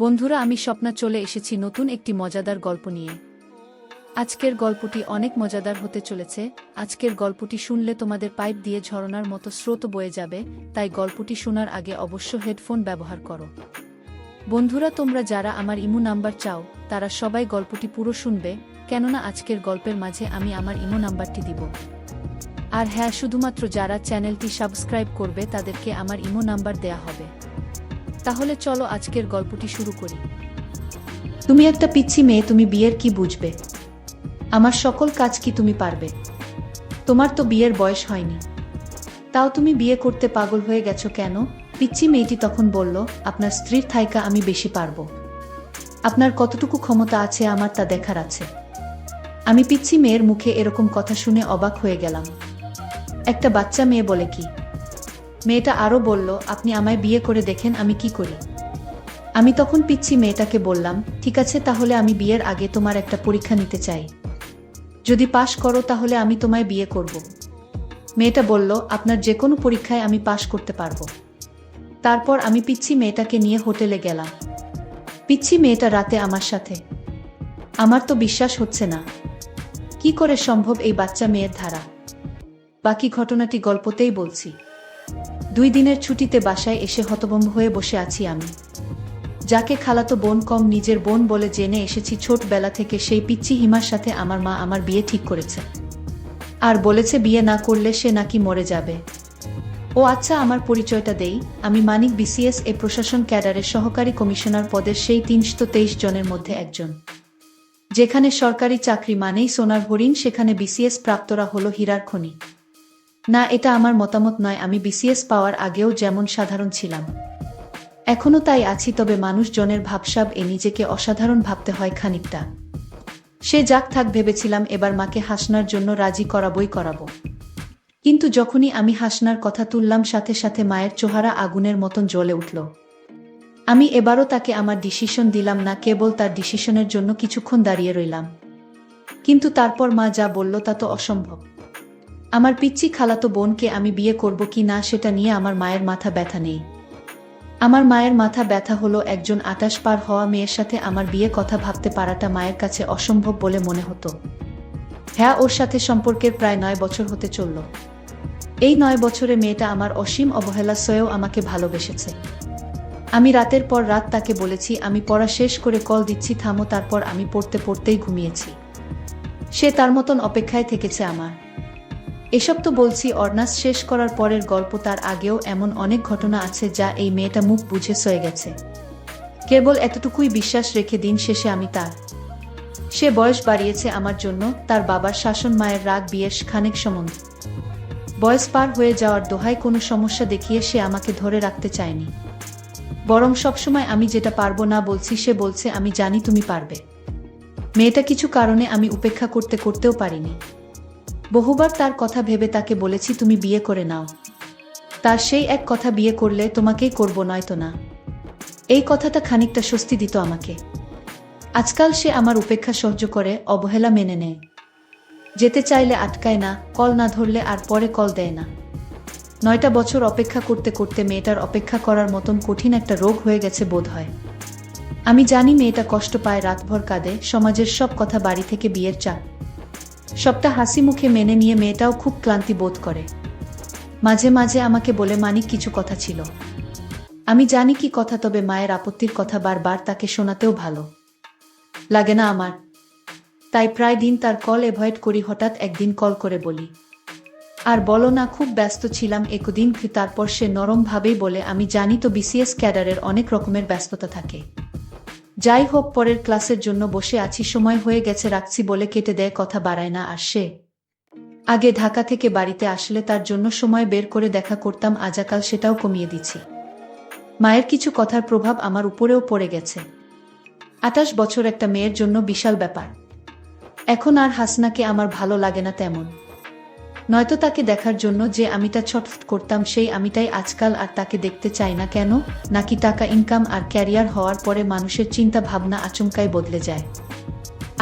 বন্ধুরা, আমি স্বপ্না চলে এসেছি নতুন একটি মজাদার গল্প নিয়ে। আজকের গল্পটি অনেক মজাদার হতে চলেছে। আজকের গল্পটি শুনলে তোমাদের পাইপ দিয়ে ঝরনার মতো স্রোত বয়ে যাবে, তাই গল্পটি শোনার আগে অবশ্য হেডফোন ব্যবহার করো। বন্ধুরা, তোমরা যারা আমার ইমো নাম্বার চাও তারা সবাই গল্পটি পুরো শুনবে, কেননা আজকের গল্পের মাঝে আমি আমার ইমো নাম্বারটি দিব। আর হ্যাঁ, শুধুমাত্র যারা চ্যানেলটি সাবস্ক্রাইব করবে তাদেরকে আমার ইমো নাম্বার দেয়া হবে। তাহলে চলো আজকের গল্পটি শুরু করি। তুমি একটা পিচ্ছি মেয়ে, তুমি বিয়ের কি বুঝবে? আমার সকল কাজ কি তুমি পারবে? তোমার তো বিয়ের বয়স হয়নি, তাও তুমি বিয়ে করতে পাগল হয়ে গেছো কেন? পিচ্ছি মেয়েটি তখন বলল, আপনার স্ত্রীর থাইকা আমি বেশি পারবো। আপনার কতটুকু ক্ষমতা আছে আমার তা দেখার আছে। আমি পিচ্ছি মেয়ের মুখে এরকম কথা শুনে অবাক হয়ে গেলাম। একটা বাচ্চা মেয়ে বলে কি? মেয়েটা আরও বলল, আপনি আমায় বিয়ে করে দেখেন আমি কি করি। আমি তখন পিচ্ছি মেয়েটাকে বললাম, ঠিক আছে, তাহলে আমি বিয়ের আগে তোমার একটা পরীক্ষা নিতে চাই। যদি পাশ করো তাহলে আমি তোমায় বিয়ে করব। মেয়েটা বলল, আপনার যে কোনো পরীক্ষায় আমি পাশ করতে পারবো। তারপর আমি পিচ্ছি মেয়েটাকে নিয়ে হোটেলে গেলাম। পিচ্ছি মেয়েটা রাতে আমার সাথে। আমার তো বিশ্বাস হচ্ছে না, কি করে সম্ভব এই বাচ্চা মেয়ের ধারা। বাকি ঘটনাটি গল্পতেই বলছি। 2 দিনের ছুটিতে বাসায় এসে হতভম্ব হয়ে বসে আছি আমি। যাকে খালাতো বোন কম নিজের বোন বলে জেনে এসেছি ছোটবেলা থেকে, সেই পিচ্চি হিমার সাথে আমার মা আমার বিয়ে ঠিক করেছে। আর বলেছে বিয়ে না করলে সে নাকি মরে যাবে। ও আচ্ছা, আমার পরিচয়টা দেই। আমি মানিক, বিসিএস এ প্রশাসন ক্যাডারের সহকারী কমিশনার পদের সেই 323 জনের মধ্যে একজন। যেখানে সরকারি চাকরি মানেই সোনার হরিণ, সেখানে বিসিএস প্রাপ্তরা হলো হীরার খনি। না, এটা আমার মতামত নয়। আমি বিসিএস পাওয়ার আগেও যেমন সাধারণ ছিলাম এখনো তাই আছি, তবে মানুষজনের ভাবসাব এ নিজেকে অসাধারণ ভাবতে হয় খানিকটা। সে যাক থাক ভেবেছিলাম এবার মাকে হাসনার জন্য রাজি করাবো। কিন্তু যখনই আমি হাসনার কথা তুললাম, সাথে সাথে মায়ের চেহারা আগুনের মতন জ্বলে উঠল। আমি এবারও তাকে আমার ডিসিশন দিলাম না, কেবল তার ডিসিশনের জন্য কিছুক্ষণ দাঁড়িয়ে রইলাম। কিন্তু তারপর মা যা বলল তা তো অসম্ভব। আমার পিচ্চি খালাতো বোনকে আমি বিয়ে করব কি না সেটা নিয়ে আমার মায়ের মাথা ব্যথা নেই। আমার মায়ের মাথা ব্যথা হলো একজন 28 পার হওয়া মেয়ের সাথে আমার বিয়ে কথা ভাবতে পারাটা মায়ের কাছে অসম্ভব বলে মনে হতো। হ্যাঁ, ওর সাথে সম্পর্কের প্রায় 9 বছর হতে চলল। এই 9 বছরে মেয়েটা আমার অসীম অবহেলা সয়েও আমাকে ভালোবেসেছে। আমি রাতের পর রাত তাকে বলেছি আমি পড়া শেষ করে কল দিচ্ছি, থামো। তারপর আমি পড়তেই ঘুমিয়েছি। সে তার মতন অপেক্ষায় থেকেছে আমার। এসব তো বলছি অনার্স শেষ করার পরের গল্প, তার আগেও এমন অনেক ঘটনা আছে যা এই মেয়েটা মুখ বুঝে সয়ে গেছে। কেবল এতটুকুই বিশ্বাস রেখে দিন শেষে আমি তার। সে বয়স বাড়িয়েছে আমার জন্য, তার বাবার শাসন, মায়ের রাগ, বিয়ের খানেক সম্বন্ধ। বয়স পার হয়ে যাওয়ার দোহায় কোনো সমস্যা দেখিয়ে সে আমাকে ধরে রাখতে চায়নি, বরং সবসময় আমি যেটা পারবো না বলছি সে বলছে আমি জানি তুমি পারবে। মেয়েটা কিছু কারণে আমি উপেক্ষা করতেও পারিনি। বহুবার তার কথা ভেবে তাকে বলেছি তুমি বিয়ে করে নাও। তার সেই এক কথা, বিয়ে করলে তোমাকেই করব, নয়তো না। এই কথাটা খানিকটা স্বস্তি দিত আমাকে। আজকাল সে আমার উপেক্ষা সহ্য করে, অবহেলা মেনে নেয়। যেতে চাইলে আটকায় না, কল না ধরলে আর পরে কল দেয় না। 9টা বছর অপেক্ষা করতে করতে মেয়েটার অপেক্ষা করার মতন কঠিন একটা রোগ হয়ে গেছে বোধ হয়। আমি জানি মেয়েটা কষ্ট পায়, রাতভর কাঁদে, সমাজের সব কথা, বাড়ি থেকে বিয়ের চাপ, সবটা হাসি মুখে মেনে নিয়ে মেয়েটাও খুব ক্লান্তি বোধ করে। মাঝে মাঝে আমাকে বলে, মানিক, কিছু কথা ছিল। আমি জানি কি কথা, তবে মায়ের আপত্তির কথা বারবার তাকে শোনাতেও ভালো লাগে না আমার। তাই প্রায় দিন তার কল অ্যাভয়েড করি। হঠাৎ একদিন কল করে বলি, আর বলো না, খুব ব্যস্ত ছিলাম একদিন। তারপর সে নরমভাবেই বলে, আমি জানি তো, বিসিএস ক্যাডারের অনেক রকমের ব্যস্ততা থাকে। যাই হোক, পরের ক্লাসের জন্য বসে আছি, সময় হয়ে গেছে, রাখছি বলে কেটে দেয়, কথা বাড়ায় না। আর সে আগে ঢাকা থেকে বাড়িতে আসলে তার জন্য সময় বের করে দেখা করতাম, আজকাল সেটাও কমিয়ে দিচ্ছি। মায়ের কিছু কথার প্রভাব আমার উপরেও পড়ে গেছে। 28 বছর একটা মেয়ের জন্য বিশাল ব্যাপার। এখন আর হাসনাকে আমার ভালো লাগে না তেমন। নয়তো তাকে দেখার জন্য যে আমিটা ছটফট করতাম, সেই আমিটাই আজকাল আর তাকে দেখতে চাই না। কেন? নাকি টাকা ইনকাম আর ক্যারিয়ার হওয়ার পরে মানুষের চিন্তা ভাবনা আচমকাই বদলে যায়।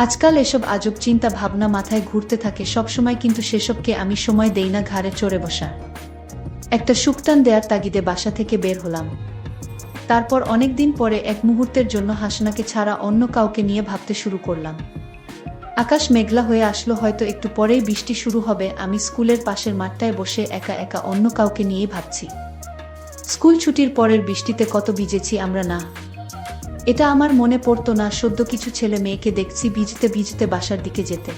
আজকাল এসব আজব চিন্তা ভাবনা মাথায় ঘুরতে থাকে সবসময়, কিন্তু সেসবকে আমি সময় দেই না। ঘাড়ে চড়ে বসার একটা সুকটান দেয়ার তাগিদে বাসা থেকে বের হলাম। তারপর অনেক দিন পরে এক মুহূর্তের জন্য হাসনাকে ছাড়া অন্য কাউকে নিয়ে ভাবতে শুরু করলাম। আকাশ মেঘলা হয়ে আসলো, হয়তো একটু পরেই বৃষ্টি শুরু হবে। আমি স্কুলের পাশের মাঠটায় বসে একা একা অন্য কাউকে নিয়েই ভাবছি। স্কুল ছুটির পরের বৃষ্টিতে কত ভিজেছি আমরা না। এটা আমার মনে পড়তো না, সদ্য কিছু ছেলে মেয়েকে দেখছি ভিজতে ভিজতে বাসার দিকে যেতে।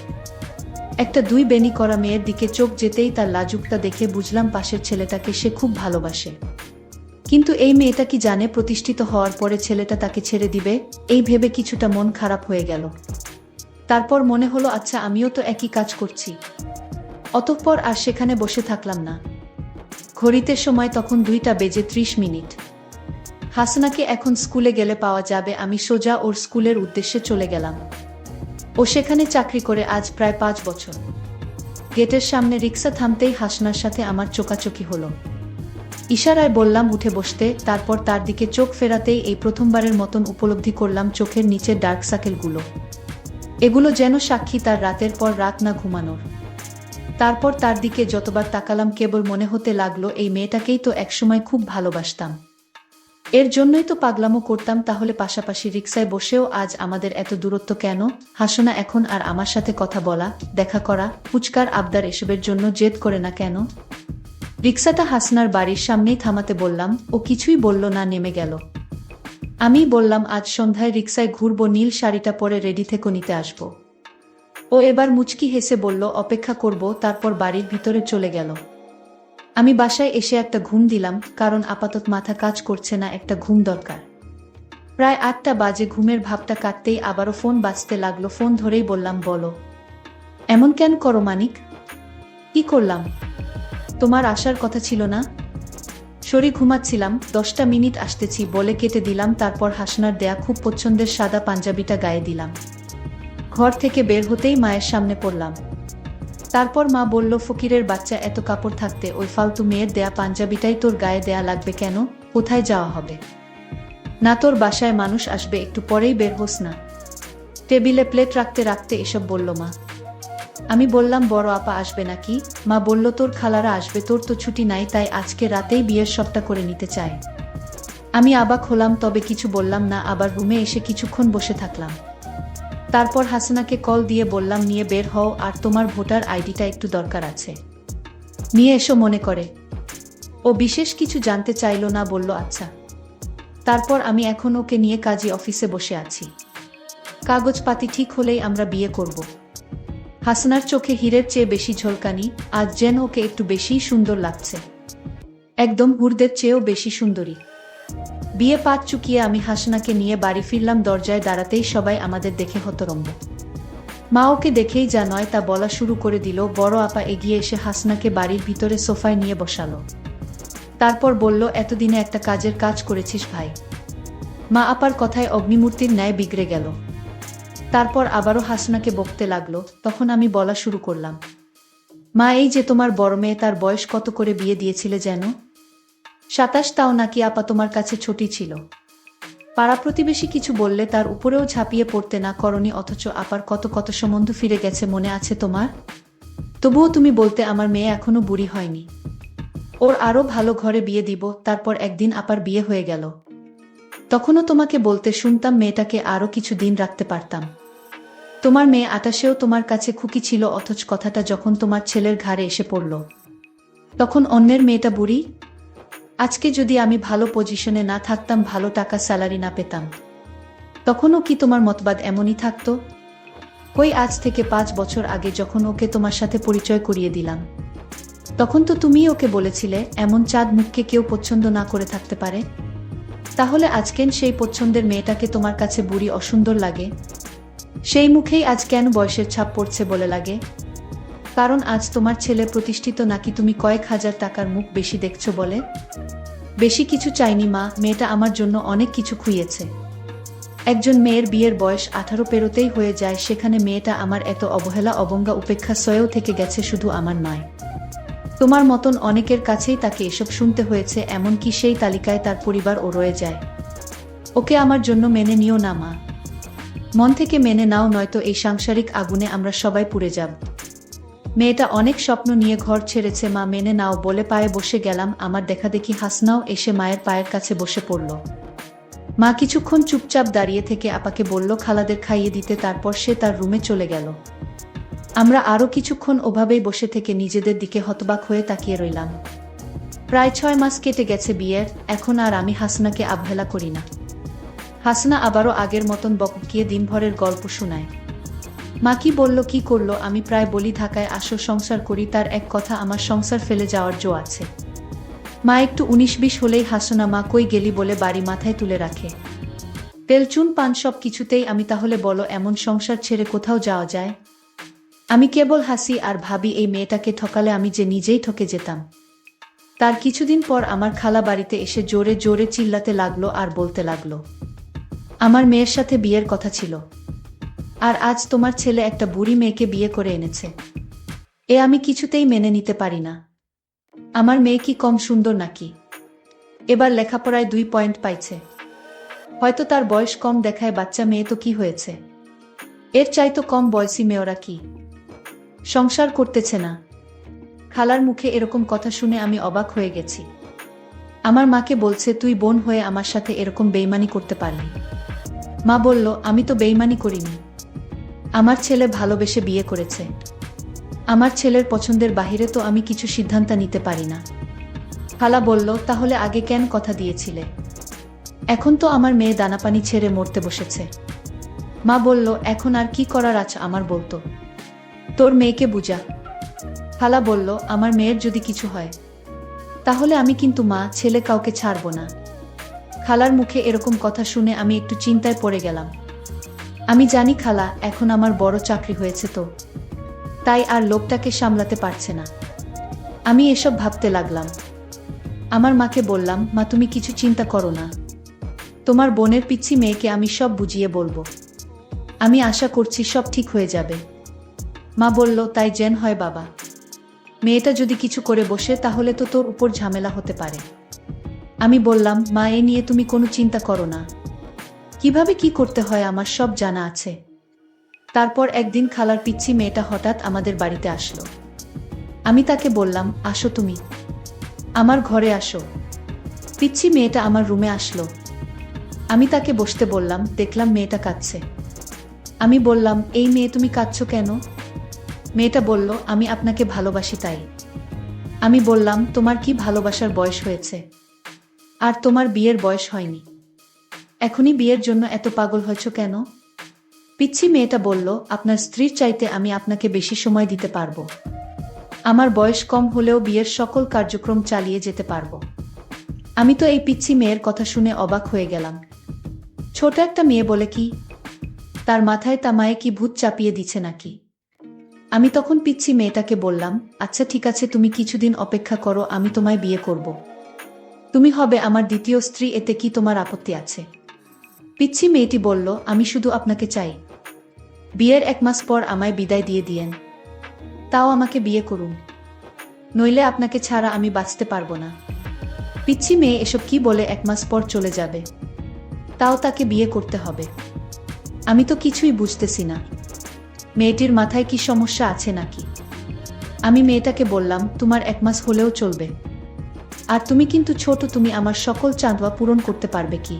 একটা দুই বেনি করা মেয়ের দিকে চোখ যেতেই তার লাজুকটা দেখে বুঝলাম পাশের ছেলেটাকে সে খুব ভালোবাসে। কিন্তু এই মেয়েটা কি জানে প্রতিষ্ঠিত হওয়ার পরে ছেলেটা তাকে ছেড়ে দিবে? এই ভেবে কিছুটা মন খারাপ হয়ে গেল। তারপর মনে হলো আচ্ছা, আমিও তো একই কাজ করছি। অতঃপর আর সেখানে বসে থাকলাম না। ঘড়িতে সময় তখন 2:30। হাসনাকে এখন স্কুলে গেলে পাওয়া যাবে। আমি সোজা ওর স্কুলের উদ্দেশ্যে চলে গেলাম। ও সেখানে চাকরি করে আজ প্রায় 5 বছর। গেটের সামনে রিক্সা থামতেই হাসনার সাথে আমার চোকাচোকি হলো। ইশারায় বললাম উঠে বসতে। তারপর তার দিকে চোখ ফেরাতেই এই প্রথমবারের মতন উপলব্ধি করলাম চোখের নিচের ডার্ক সার্কেলগুলো। এগুলো যেন সাক্ষী তার রাতের পর রাত না ঘুমানোর। তারপর তার দিকে যতবার তাকালাম কেবল মনে হতে লাগলো এই মেয়েটাকেই তো একসময় খুব ভালোবাসতাম। এর জন্যই তো পাগলামো করতাম। তাহলে পাশাপাশি রিক্সায় বসেও আজ আমাদের এত দূরত্ব কেন? হাসনা এখন আর আমার সাথে কথা বলা, দেখা করা, ফুচকার আবদার এসবের জন্য জেদ করে না কেন? রিক্সাটা হাসনার বাড়ির সামনেই থামাতে বললাম, ও কিছুই বলল না, নেমে গেল। আমি বললাম আজ সন্ধ্যায় রিক্সায় ঘুরবো, নীল শাড়িটা পরে রেডি থেকে নিতে আসবো। ও এবার মুচকি হেসে বলল অপেক্ষা করব। তারপর বাড়ির ভিতরে চলে গেল। আমি বাসায় এসে একটা ঘুম দিলাম, কারণ আপাতত মাথা কাজ করছে না, একটা ঘুম দরকার। প্রায় 8টা বাজে। ঘুমের ভাবটা কাটতেই আবারও ফোন বাজতে লাগলো। ফোন ধরেই বললাম বলো। এমন কেন করো মানিক? কি করলাম? তোমার আসার কথা ছিল না? সরি, ঘুমাচ্ছিলাম। 10টা মিনিট আসতেছি বলে কেটে দিলাম। তারপর হাসনার দেয়া খুব পছন্দের সাদা পাঞ্জাবিটা গায়ে দিলাম। ঘর থেকে বের হতেই মায়ের সামনে পড়লাম। তারপর মা বলল ফকিরের বাচ্চা, এত কাপড় থাকতে ওই ফালতু মেয়ের দেয়া পাঞ্জাবিটাই তোর গায়ে দেয়া লাগবে কেন? কোথায় যাওয়া হবে? না তোর বাসায় মানুষ আসবে, একটু পরেই বের হোস না। টেবিলে প্লেট রাখতে রাখতে এসব বলল মা। আমি বললাম বড় আপা আসবে নাকি? মা বলল তোর খালারা আসবে, তোর তো ছুটি নাই, তাই আজকে রাতেই বিয়ের সবটা করে নিতে চায়। আমি অবাক হলাম, তবে কিছু বললাম না। আবার রুমে এসে কিছুক্ষণ বসে থাকলাম। তারপর হাসনাকে কল দিয়ে বললাম নিয়ে বের হও, আর তোমার ভোটার আইডিটা একটু দরকার আছে, নিয়ে এসো মনে করে। ও বিশেষ কিছু জানতে চাইল না, বলল আচ্ছা। তারপর আমি এখন ওকে নিয়ে কাজী অফিসে বসে আছি। কাগজপাতি ঠিক হলেই আমরা বিয়ে করব। হাসনার চোখে হীরের চেয়ে বেশি ঝলকানি, আজ যেন ওকে একটু বেশিই সুন্দর লাগছে, একদম হুরদের চেয়েও বেশি সুন্দরী। বিয়ে পাত চুকিয়ে আমি হাসনাকে নিয়ে বাড়ি ফিরলাম। দরজায় দাঁড়াতেই সবাই আমাদের দেখে হতরম্ব। মা ওকে দেখেই যা নয় তা বলা শুরু করে দিল। বড় আপা এগিয়ে এসে হাসনাকে বাড়ির ভিতরে সোফায় নিয়ে বসালো। তারপর বলল এতদিনে একটা কাজের কাজ করেছিস ভাই। মা আপার কথায় অগ্নিমূর্তির ন্যায় বিগড়ে গেল। তারপর আবারও হাসনাকে বকতে লাগলো। তখন আমি বলা শুরু করলাম, মা এই যে তোমার বড় মেয়ে, তার বয়স কত করে বিয়ে দিয়েছিলে যেন? 27। তাও নাকি আপা তোমার কাছে ছোটই ছিল? পাড়া প্রতিবেশী কিছু বললে তার উপরেও ঝাঁপিয়ে পড়তে না করনি, অথচ আপার কত কত সম্বন্ধ ফিরে গেছে মনে আছে তোমার? তবুও তুমি বলতে আমার মেয়ে এখনো বুড়ি হয়নি, ওর আরো ভালো ঘরে বিয়ে দিব। তারপর একদিন আপার বিয়ে হয়ে গেল। তখনও তোমাকে বলতে শুনতাম মেয়েটাকে আরো কিছু দিন রাখতে পারতাম। তোমার মেয়ে 28-এও তোমার কাছে খুকি ছিল, অথচ কথাটা যখন তোমার ছেলের ঘাড়ে এসে পড়ল তখন অন্যের মেয়েটা বুড়ি। আজকে যদি আমি ভালো পজিশনে না থাকতাম, ভালো টাকা স্যালারি না পেতাম, তখনও কি তোমার মতবাদ এমনই থাকতো? কই, আজ থেকে 5 বছর আগে যখন ওকে তোমার সাথে পরিচয় করিয়ে দিলাম, তখন তো তুমিই ওকে বলেছিলে এমন চাঁদ মুখকে কেউ পছন্দ না করে থাকতে পারে। তাহলে আজকেন সেই পছন্দের মেয়েটাকে তোমার কাছে বুড়ি অসুন্দর লাগে? সেই মুখেই আজ কেন বয়সের ছাপ পড়ছে বলে লাগে? কারণ আজ তোমার ছেলে প্রতিষ্ঠিত নাকি তুমি কয়েক হাজার টাকার মুখ বেশি দেখছো বলে? বেশি কিছু চাইনি মা, মেয়েটা আমার জন্য অনেক কিছু খুইয়েছে। একজন মেয়ের বিয়ের বয়স 18 পেরোতেই হয়ে যায়, সেখানে মেয়েটা আমার এত অবহেলা অবজ্ঞা উপেক্ষা সয়েও থেকে গেছে। শুধু আমার নয়, তোমার মতন অনেকের কাছেই তাকে এসব শুনতে হয়েছে, এমনকি সেই তালিকায় তার পরিবারও রয়ে যায়। ওকে আমার জন্য মেনে নিও না মা, মন থেকে মেনে নাও, নয়তো এই সাংসারিক আগুনে আমরা সবাই পুড়ে যাব। মেয়েটা অনেক স্বপ্ন নিয়ে ঘর ছেড়েছে মা, মেনে নাও বলে পায়ে বসে গেলাম। আমার দেখাদেখি হাসনাও এসে মায়ের পায়ের কাছে বসে পড়ল। মা কিছুক্ষণ চুপচাপ দাঁড়িয়ে থেকে আপাকে বলল খালাদের খাইয়ে দিতে, তারপর সে তার রুমে চলে গেল। আমরা আরও কিছুক্ষণ ওভাবেই বসে থেকে নিজেদের দিকে হতবাক হয়ে তাকিয়ে রইলাম। প্রায় 6 মাস কেটে গেছে বিয়ের, এখন আর আমি হাসনাকে অবহেলা করি না। হাসনা আবারও আগের মতন বকবকিয়ে দিনভরের গল্প শোনায়। মা কি বলল কি করলো, আমি প্রায় বলি ঢাকায় আসো সংসার করি, তার এক কথা আমার সংসার ফেলে যাওয়ার জো আছে। মা একটু 19-20 হলেই হাসনা মা কই গেলি বলে বাড়ি মাথায় তুলে রাখে। তেলচুন পান সব কিছুতেই আমি, তাহলে বলো এমন সংসার ছেড়ে কোথাও যাওয়া যায়? আমি কেবল হাসি আর ভাবি এই মেয়েটাকে ঠকালে আমি যে নিজেই ঠকে যেতাম। তার কিছুদিন পর আমার খালা বাড়িতে এসে জোরে জোরে চিল্লাতে লাগলো আর বলতে লাগলো আমার মেয়ের সাথে বিয়ের কথা ছিল, আর আজ তোমার ছেলে একটা বুড়ি মেয়েকে বিয়ে করে এনেছে। এ আমি কিছুতেই মেনে নিতে পারি না। আমার মেয়ে কি কম সুন্দর নাকি? এবার লেখাপড়ায় 2 পয়েন্ট পাইছে, হয়তো তার বয়স কম দেখায়, বাচ্চা মেয়ে তো কি হয়েছে? এর চাইতো কম বয়সী মেয়েরা কি সংসার করতেছে না? খালার মুখে এরকম কথা শুনে আমি অবাক হয়ে গেছি। আমার মাকে বলছে তুই বোন হয়ে আমার সাথে এরকম বেইমানি করতে পারলি? মা বলল আমি তো বেইমানি করিনি, আমার ছেলে ভালোবেসে বিয়ে করেছে। আমার ছেলের পছন্দের বাহিরে তো আমি কিছু সিদ্ধান্ত নিতে পারি না। খালা বলল তাহলে আগে কেন কথা দিয়েছিলে? এখন তো আমার মেয়ে দানাপানি ছেড়ে মরতে বসেছে। মা বলল এখন আর কি করার আছে আমার, বলতো তোর মেয়েকে বুঝা। খালা বলল আমার মেয়ের যদি কিছু হয় তাহলে আমি কিন্তু মা ছেলে কাউকে ছাড়ব না। খালার মুখে এরকম কথা শুনে আমি একটু চিন্তায় পড়ে গেলাম। আমি জানি খালা এখন আমার বড় চাকরি হয়েছে তো, তাই আর লোকটাকে সামলাতে পারছে না। আমি এসব ভাবতে লাগলাম। আমার মাকে বললাম মা তুমি কিছু চিন্তা করো না, তোমার বোনের পিচ্ছি মেয়েকে আমি সব বুঝিয়ে বলবো। আমি আশা করছি সব ঠিক হয়ে যাবে। মা বলল তাই যেন হয় বাবা, মেয়েটা যদি কিছু করে বসে তাহলে তো তোর উপর ঝামেলা হতে পারে। আমি বললাম মা এ নিয়ে তুমি কোনো চিন্তা করো না, কিভাবে কি করতে হয় আমার সব জানা আছে। তারপর একদিন খালার পিচ্ছি মেয়েটা হঠাৎ আমাদের বাড়িতে আসলো। আমি তাকে বললাম আসো তুমি আমার ঘরে আসো। পিচ্ছি মেয়েটা আমার রুমে আসলো। আমি তাকে বসতে বললাম, দেখলাম মেয়েটা কাঁদছে। আমি বললাম এই মেয়ে তুমি কাঁদছো কেন? মেয়েটা বলল আমি আপনাকে ভালোবাসি তাই। আমি বললাম তোমার কি ভালোবাসার বয়স হয়েছে? আর তোমার বিয়ের বয়স হয়নি, এখনই বিয়ের জন্য এত পাগল হয়েছ কেন? পিচ্ছি মেয়েটা বলল আপনার স্ত্রীর চাইতে আমি আপনাকে বেশি সময় দিতে পারবো। আমার বয়স কম হলেও বিয়ের সকল কার্যক্রম চালিয়ে যেতে পারবো। আমি তো এই পিচ্ছি মেয়ের কথা শুনে অবাক হয়ে গেলাম। ছোট একটা মেয়ে বলে কি? তার মাথায় তামায়ে কি ভূত চাপিয়ে দিচ্ছে নাকি? আমি তখন পিচ্ছি মেয়েটাকে বললাম আচ্ছা ঠিক আছে, তুমি কিছুদিন অপেক্ষা করো, আমি তোমায় বিয়ে করব। তুমি হবে আমার দ্বিতীয় স্ত্রী, এতে কি তোমার আপত্তি আছে? পিচ্ছি মেয়েটি বলল আমি শুধু আপনাকে চাই, বিয়ের 1 মাস পর আমায় বিদায় দিয়ে দিয়েন, তাও আমাকে বিয়ে করুন, নইলে আপনাকে ছাড়া আমি বাঁচতে পারবো না। পিচ্ছি মেয়ে এসব কি বলে 1 মাস পর চলে যাবে, তাও তাকে বিয়ে করতে হবে? আমি তো কিছুই বুঝতেছি না, মেয়েটির মাথায় কি সমস্যা আছে নাকি? আমি মেয়েটাকে বললাম তোমার 1 মাস হলেও চলবে, আর তুমি কিন্তু ছোট, তুমি আমার সকল চাঁদোয়া পূরণ করতে পারবে কি?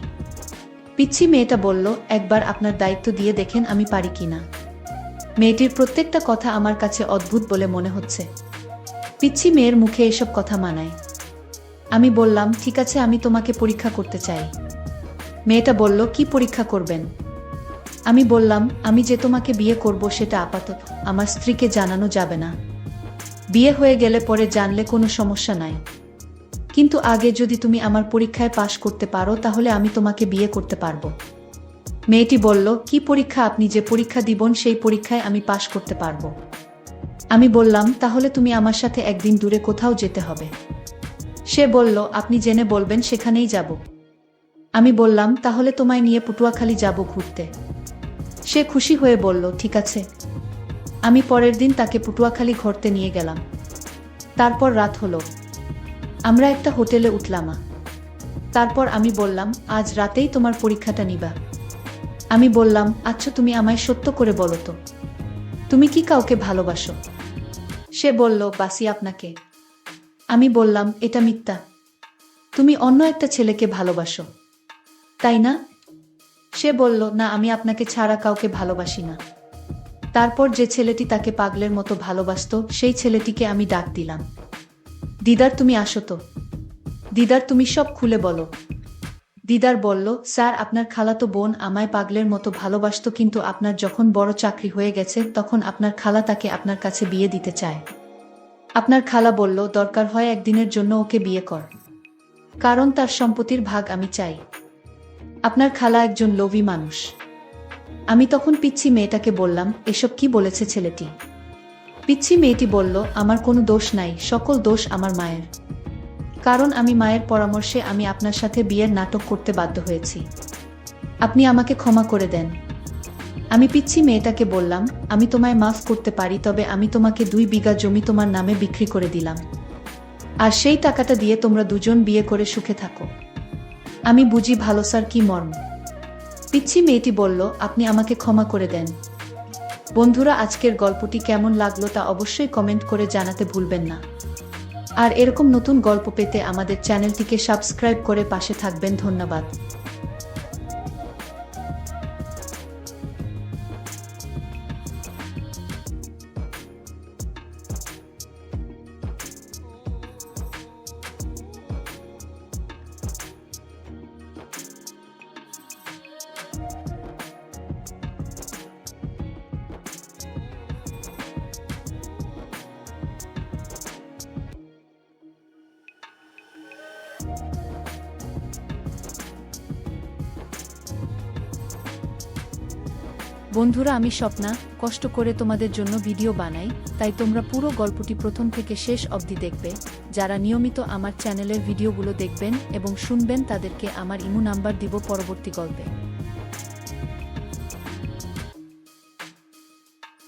পিচ্ছি মেয়েটা বলল একবার আপনার দায়িত্ব দিয়ে দেখেন আমি পারি কিনা। মেয়েটির প্রত্যেকটা কথা আমার কাছে অদ্ভুত বলে মনে হচ্ছে। পিচ্ছি মেয়ের মুখে এসব কথা মানায়। আমি বললাম ঠিক আছে, আমি তোমাকে পরীক্ষা করতে চাই। মেয়েটা বলল কি পরীক্ষা করবেন? আমি বললাম আমি যে তোমাকে বিয়ে করব সেটা আপাতত আমার স্ত্রীকে জানানো যাবে না, বিয়ে হয়ে গেলে পরে জানলে কোনো সমস্যা নাই, কিন্তু আগে যদি তুমি আমার পরীক্ষায় পাশ করতে পারো তাহলে আমি তোমাকে বিয়ে করতে পারবো। মেয়েটি বলল কি পরীক্ষা? আপনি যে পরীক্ষা দিবেন সেই পরীক্ষায় আমি পাশ করতে পারবো। আমি বললাম তাহলে তুমি আমার সাথে একদিন দূরে কোথাও যেতে হবে। সে বলল আপনি জেনে বলবেন সেখানেই যাব। আমি বললাম তাহলে তোমায় নিয়ে পটুয়াখালী যাব ঘুরতে। সে খুশি হয়ে বলল ঠিক আছে। আমি পরের দিন তাকে পটুয়াখালী ঘুরতে নিয়ে গেলাম। তারপর রাত হলো, আমরা একটা হোটেলে উঠলাম। তারপর আমি বললাম আজ রাতেই তোমার পরীক্ষাটা নিবা। আমি বললাম আচ্ছা তুমি আমায় সত্য করে বলো তো, তুমি কি কাউকে ভালোবাসো? সে বলল বাসি আপনাকে। আমি বললাম এটা মিথ্যা, তুমি অন্য একটা ছেলেকে ভালোবাসো। তাই না? সে বলল, না, আমি আপনাকে ছাড়া কাউকে ভালোবাসি না। তারপর যে ছেলেটি তাকে পাগলের মতো ভালোবাসতো সেই ছেলেটিকে আমি ডাক দিলাম। দিদার, তুমি আসো তো। দিদার, তুমি সব খুলে বলো। দিদার বলল, স্যার, আপনার খালাতো বোন আমায় পাগলের মতো ভালোবাসতো, কিন্তু আপনার যখন বড় চাকরি হয়ে গেছে তখন আপনার খালা তাকে আপনার কাছে বিয়ে দিতে চায়। আপনার খালা বলল, দরকার হয় একদিনের জন্য ওকে বিয়ে কর, কারণ তার সম্পত্তির ভাগ আমি চাই। আপনার খালা একজন লোভী মানুষ। আমি তখন পিচ্ছি মেয়েটাকে বললাম, এসব কি বলেছে ছেলেটি? পিচ্ছি মেয়েটি বলল, আমার কোনো দোষ নাই, সকল দোষ আমার মায়ের। কারণ আমি মায়ের পরামর্শে আমি আপনার সাথে বিয়ের নাটক করতে বাধ্য হয়েছি। আপনি আমাকে ক্ষমা করে দেন। আমি পিচ্ছি মেয়েটাকে বললাম, আমি তোমায় মাফ করতে পারি, তবে আমি তোমাকে 2 বিঘা জমি তোমার নামে বিক্রি করে দিলাম, আর সেই টাকাটা দিয়ে তোমরা দুজন বিয়ে করে সুখে থাকো। আমি বুঝি ভালো স্যার কি মর্ম। পিচ্ছি মেয়েটি বলল, আপনি আমাকে ক্ষমা করে দেন। বন্ধুরা, আজকের গল্পটি কেমন লাগলো তা অবশ্যই কমেন্ট করে জানাতে ভুলবেন না। আর এরকম নতুন গল্প পেতে আমাদের চ্যানেলটিকে সাবস্ক্রাইব করে পাশে থাকবেন। ধন্যবাদ। বন্ধুরা, আমি স্বপ্না কষ্ট করে তোমাদের জন্য ভিডিও বানাই, তাই তোমরা পুরো গল্পটি প্রথম থেকে শেষ অবধি দেখবে। যারা নিয়মিত আমার চ্যানেলের ভিডিওগুলো দেখবেন এবং শুনবেন তাদেরকে আমার ইমো নাম্বার দিব পরবর্তী গল্পে।